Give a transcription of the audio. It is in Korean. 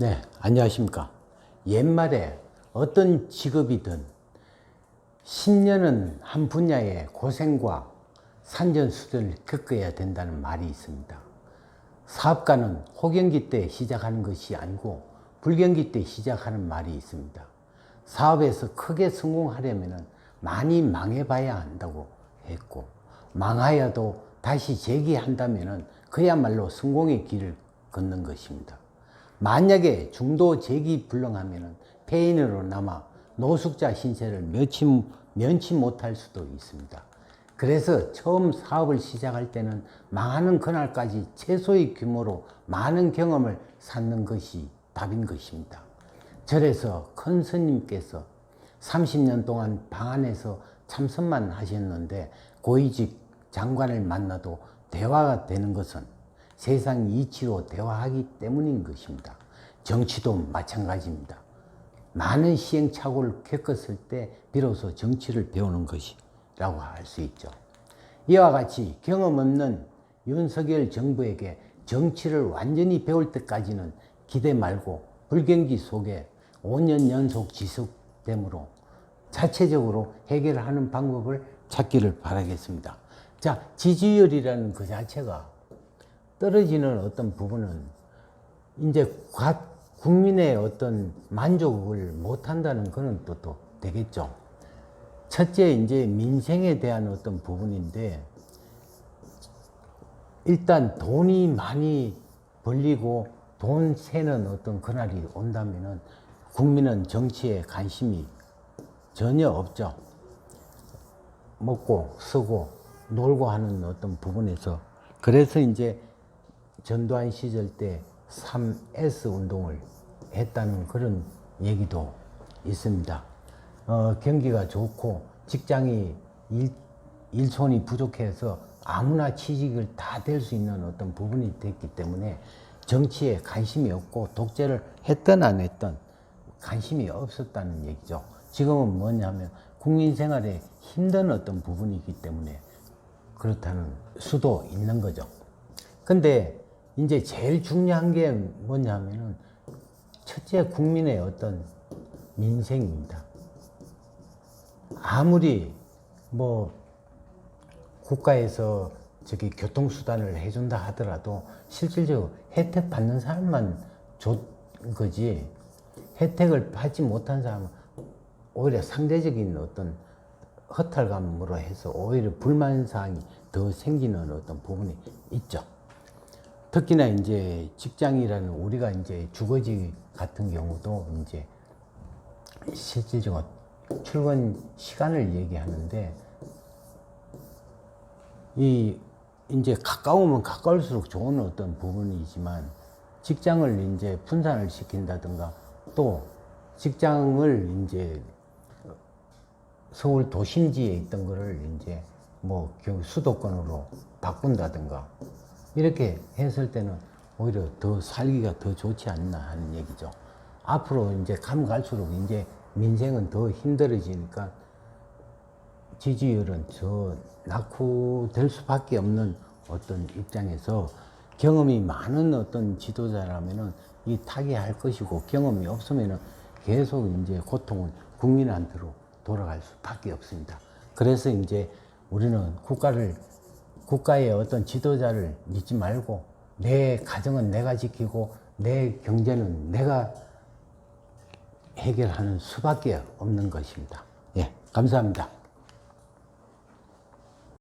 네, 안녕하십니까. 옛말에 어떤 직업이든 10년은 한 분야의 고생과 산전수전을 겪어야 된다는 말이 있습니다. 사업가는 호경기 때 시작하는 것이 아니고 불경기 때 시작하는 말이 있습니다. 사업에서 크게 성공하려면 많이 망해봐야 한다고 했고, 망하여도 다시 재기한다면 그야말로 성공의 길을 걷는 것입니다. 만약에 중도 재기불능하면 폐인으로 남아 노숙자 신세를 면치 못할 수도 있습니다. 그래서 처음 사업을 시작할 때는 망하는 그날까지 최소의 규모로 많은 경험을 쌓는 것이 답인 것입니다. 절에서 큰 스님께서 30년 동안 방 안에서 참선만 하셨는데 고위직 장관을 만나도 대화가 되는 것은 세상 이치로 대화하기 때문인 것입니다. 정치도 마찬가지입니다. 많은 시행착오를 겪었을 때 비로소 정치를 배우는 것이라고 할 수 있죠. 이와 같이 경험 없는 윤석열 정부에게 정치를 완전히 배울 때까지는 기대 말고 불경기 속에 5년 연속 지속되므로 자체적으로 해결하는 방법을 찾기를 바라겠습니다. 자, 지지율이라는 그 자체가 떨어지는 어떤 부분은 이제 국민의 어떤 만족을 못한다는 그런 뜻도 되겠죠. 첫째, 이제 민생에 대한 어떤 부분인데, 일단 돈이 많이 벌리고 돈 새는 어떤 그날이 온다면은 국민은 정치에 관심이 전혀 없죠. 먹고 쓰고 놀고 하는 어떤 부분에서. 그래서 이제 전두환 시절 때 3S 운동을 했다는 그런 얘기도 있습니다. 경기가 좋고 직장이 일손이 부족해서 아무나 취직을 다 될 수 있는 어떤 부분이 됐기 때문에 정치에 관심이 없고 독재를 했든 안 했든 관심이 없었다는 얘기죠. 지금은 뭐냐면 국민 생활에 힘든 어떤 부분이기 때문에 그렇다는 수도 있는 거죠. 근데 이제 제일 중요한 게 뭐냐면은 첫째, 국민의 어떤 민생입니다. 아무리 뭐 국가에서 저기 교통수단을 해준다 하더라도 실질적으로 혜택 받는 사람만 줬 거지, 혜택을 받지 못한 사람은 오히려 상대적인 어떤 허탈감으로 해서 오히려 불만사항이 더 생기는 어떤 부분이 있죠. 특히나 이제 직장이라는 우리가 이제 주거지 같은 경우도 이제 실질적으로 출근 시간을 얘기하는데, 이제 가까우면 가까울수록 좋은 어떤 부분이지만 직장을 이제 분산을 시킨다든가 또 직장을 이제 서울 도심지에 있던 거를 이제 뭐 수도권으로 바꾼다든가 이렇게 했을 때는 오히려 더 살기가 더 좋지 않나 하는 얘기죠. 앞으로 이제 가면 갈수록 이제 민생은 더 힘들어지니까 지지율은 저 낙후될 수밖에 없는 어떤 입장에서 경험이 많은 어떤 지도자라면은 이 타개할 것이고, 경험이 없으면은 계속 이제 고통은 국민한테로 돌아갈 수밖에 없습니다. 그래서 이제 우리는 국가의 어떤 지도자를 믿지 말고 내 가정은 내가 지키고 내 경제는 내가 해결하는 수밖에 없는 것입니다. 예, 감사합니다.